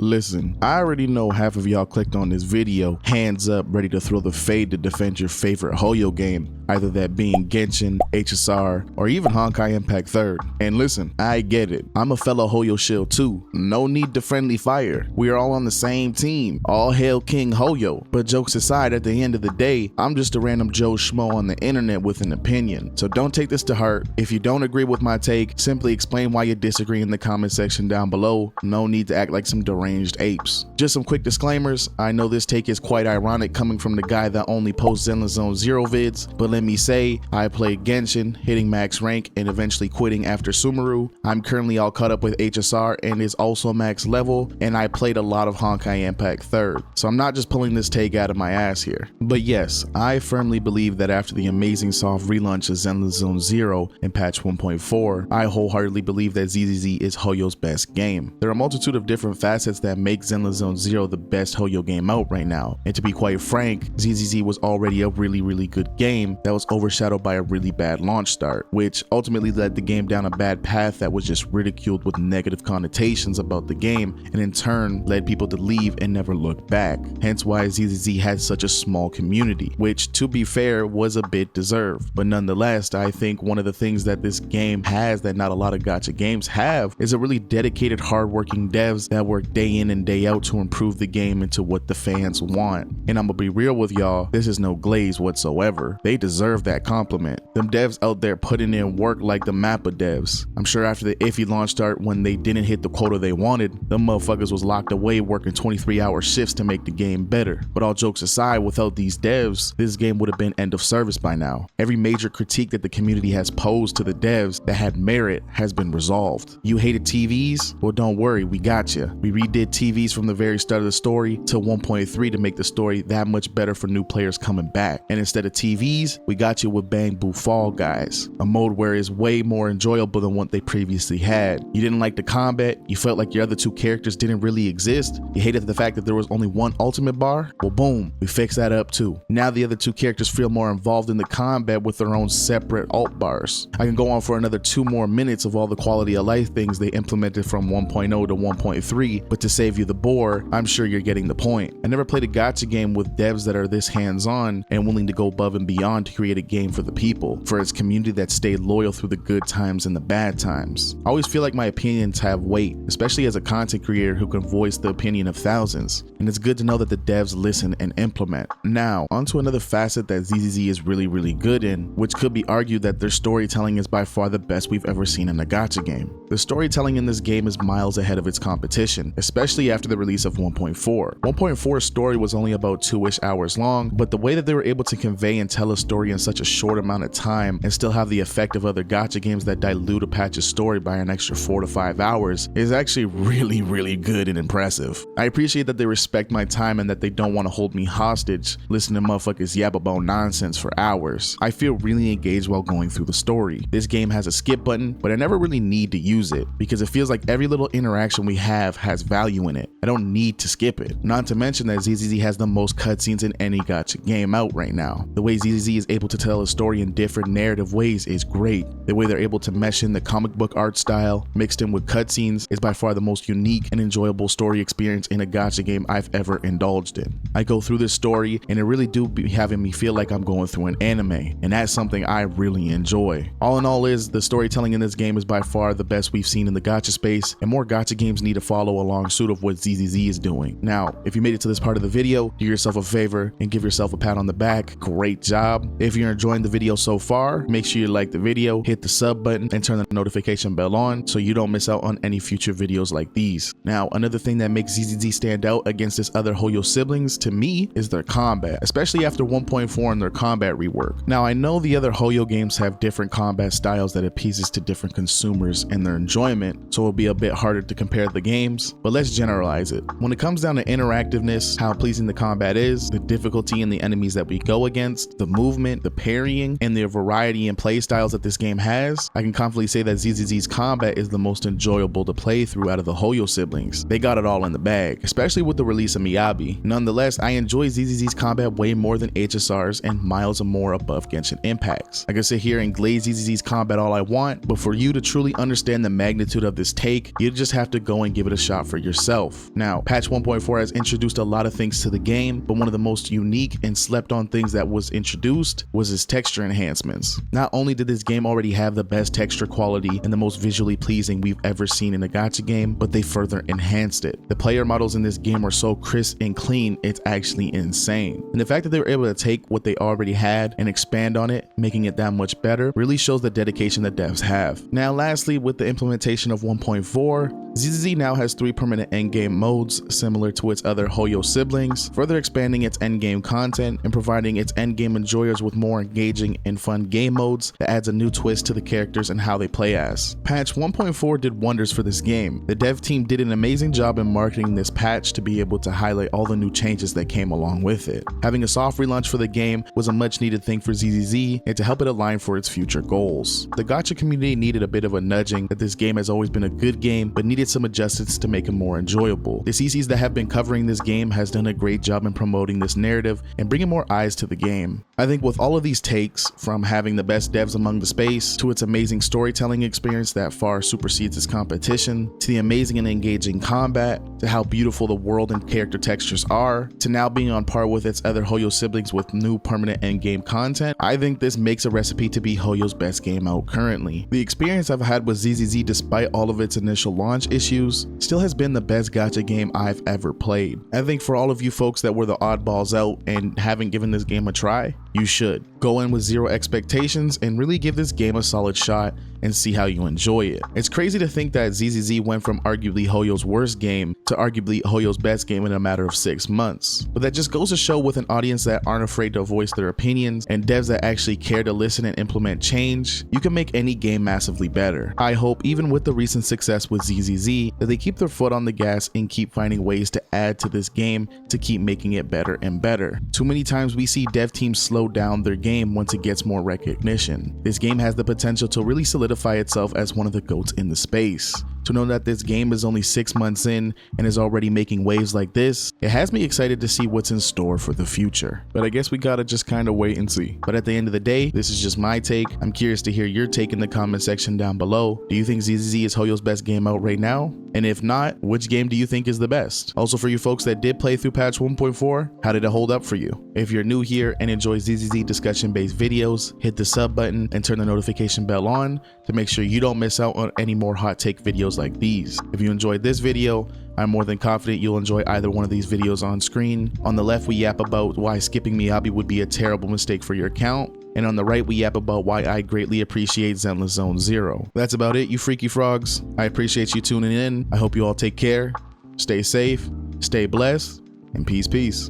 Listen, I already know half of y'all clicked on this video, hands up, ready to throw the fade to defend your favorite Hoyo game, either that being Genshin, HSR, or even Honkai Impact 3rd. And listen, I get it. I'm a fellow Hoyo shield too. No need to friendly fire. We are all on the same team. All hail King Hoyo. But jokes aside, at the end of the day, I'm just a random Joe Schmo on the internet with an opinion. So don't take this to heart. If you don't agree with my take, simply explain why you disagree in the comment section down below. No need to act like some deranged apes. Just some quick disclaimers. I know this take is quite ironic coming from the guy that only posts Zenless zzzero vids, but let me say, I played Genshin, hitting max rank and eventually quitting after Sumeru. I'm currently all caught up with HSR and is also max level, and I played a lot of Honkai Impact 3rd. So I'm not just pulling this take out of my ass here. But yes, I firmly believe that after the amazing soft relaunch of Zenless zzzero in patch 1.4, I wholeheartedly believe that ZZZ is Hoyo's best game. There are a multitude of different facets that make Zenless zzzero the best Hoyo game out right now, and to be quite frank, ZZZ was already a really good game that was overshadowed by a really bad launch start, which ultimately led the game down a bad path that was just ridiculed with negative connotations about the game, and in turn led people to leave and never look back. Hence why ZZZ had such a small community, which to be fair was a bit deserved. But nonetheless, I think one of the things that this game has that not a lot of gacha games have is a really dedicated, hardworking devs that work day in and day out to improve the game into what the fans want. And I'm gonna be real with y'all, this is no glaze whatsoever. They deserve that compliment. Them devs out there putting in work like the Mappa devs. I'm sure after the iffy launch start when they didn't hit the quota they wanted, them motherfuckers was locked away working 23-hour shifts to make the game better. But all jokes aside, without these devs, this game would have been end of service by now. Every major critique that the community has posed to the devs that had merit has been resolved. You hated TVs? Well, don't worry, we got you. We redid TVs from the very start of the story to 1.3 to make the story that much better for new players coming back. And instead of TVs, we got you with Bang Boo Fall Guys, a mode where it's way more enjoyable than what they previously had. You didn't like the combat, you felt like your other two characters didn't really exist, you hated the fact that there was only one ultimate bar? Well, boom, we fixed that up too. Now the other two characters feel more involved in the combat with their own separate alt bars. I can go on for another 2 more minutes of all the quality of life things they implemented from 1.0 to 1.3, but to save you the bore, I'm sure you're getting the point. I never played a gacha game with devs that are this hands-on and willing to go above and beyond to create a game for the people, for its community that stayed loyal through the good times and the bad times. I always feel like my opinions have weight, especially as a content creator who can voice the opinion of thousands, and it's good to know that the devs listen and implement. Now, onto another facet that ZZZ is really good in, which could be argued that their storytelling is by far the best we've ever seen in a gacha game. The storytelling in this game is miles ahead of its competition, especially after the release of 1.4. 1.4's story was only about 2-ish hours long, but the way that they were able to convey and tell a story in such a short amount of time and still have the effect of other gacha games that dilute a patch's story by an extra 4 to 5 hours is actually really good and impressive. I appreciate that they respect my time and that they don't want to hold me hostage listening to motherfuckers yap about nonsense for hours. I feel really engaged while going through the story. This game has a skip button, but I never really need to use it because it feels like every little interaction we have has value in it. I don't need to skip it. Not to mention that ZZZ has the most cutscenes in any gacha game out right now. The way ZZZ is able to tell a story in different narrative ways is great. The way they're able to mesh in the comic book art style mixed in with cutscenes is by far the most unique and enjoyable story experience in a gacha game I've ever indulged in. I go through this story and it really do be having me feel like I'm going through an anime, and that's something I really enjoy. All in all, the storytelling in this game is by far the best we've seen in the gacha space, and more gacha games need to follow along suit of what ZZZ is doing. Now, if you made it to this part of the video, do yourself a favor and give yourself a pat on the back. Great job. If you're enjoying the video so far, make sure you like the video, hit the sub button, and turn the notification bell on so you don't miss out on any future videos like these. Now, another thing that makes ZZZ stand out against its other Hoyo siblings to me is their combat, especially after 1.4 and their combat rework. Now, I know the other Hoyo games have different combat styles that appeases to different consumers and their enjoyment, so it'll be a bit harder to compare the games, but let's generalize it. When it comes down to interactiveness, how pleasing the combat is, the difficulty in the enemies that we go against, the movement, the parrying, and the variety in play styles that this game has, I can confidently say that ZZZ's combat is the most enjoyable to play through out of the Hoyo siblings. They got it all in the bag, especially with the release of Miyabi. Nonetheless, I enjoy ZZZ's combat way more than HSR's and miles more above Genshin Impact's. I can sit here and glaze ZZZ's combat all I want, but for you to truly understand the magnitude of this take, you just have to go and give it a shot for yourself. yourself. Now, patch 1.4 has introduced a lot of things to the game, but one of the most unique and slept on things that was introduced was its texture enhancements. Not only did this game already have the best texture quality and the most visually pleasing we've ever seen in a gacha game, but they further enhanced it. The player models in this game are so crisp and clean, it's actually insane. And the fact that they were able to take what they already had and expand on it, making it that much better, really shows the dedication that devs have. Now lastly, with the implementation of 1.4, ZZZ now has 3 permanent endgame modes similar to its other Hoyo siblings, further expanding its endgame content and providing its endgame enjoyers with more engaging and fun game modes that adds a new twist to the characters and how they play as. Patch 1.4 did wonders for this game. The dev team did an amazing job in marketing this patch to be able to highlight all the new changes that came along with it. Having a soft relaunch for the game was a much needed thing for ZZZ and to help it align for its future goals. The gacha community needed a bit of a nudging that this game has always been a good game but needed some adjustments to make it more enjoyable. The thesis that have been covering this game has done a great job in promoting this narrative and bringing more eyes to the game. I think with all of these takes, from having the best devs among the space, to its amazing storytelling experience that far supersedes its competition, to the amazing and engaging combat, to how beautiful the world and character textures are, to now being on par with its other Hoyo siblings with new permanent endgame content, I think this makes a recipe to be Hoyo's best game out currently. The experience I've had with ZZZ, despite all of its initial launch issues, still has been the best gacha game I've ever played. I think for all of you folks that were the oddballs out and haven't given this game a try, you should. Go in with zero expectations and really give this game a solid shot and see how you enjoy it. It's crazy to think that ZZZ went from arguably Hoyo's worst game to arguably Hoyo's best game in a matter of 6 months. But that just goes to show, with an audience that aren't afraid to voice their opinions and devs that actually care to listen and implement change, you can make any game massively better. I hope, even with the recent success with ZZZ, that they keep their foot on the gas and keep finding ways to add to this game to keep making it better and better. Too many times we see dev teams slow down their game once it gets more recognition. This game has the potential to really solidify itself as one of the GOATs in the space. To know that this game is only 6 months in and is already making waves like this, it has me excited to see what's in store for the future. But I guess we gotta just kind of wait and see. But at the end of the day, this is just my take. I'm curious to hear your take in the comment section down below. Do you think ZZZ is Hoyo's best game out right now? And if not, which game do you think is the best? Also, for you folks that did play through patch 1.4, how did it hold up for you? If you're new here and enjoy ZZZ discussion-based videos, hit the sub button and turn the notification bell on to make sure you don't miss out on any more hot take videos like these. If you enjoyed this video, I'm more than confident you'll enjoy either one of these videos on screen. On the left, we yap about why skipping Miyabi would be a terrible mistake for your account. And on the right, we yap about why I greatly appreciate Zenless Zone0. That's about it, you freaky frogs. I appreciate you tuning in. I hope you all take care, stay safe, stay blessed, and peace.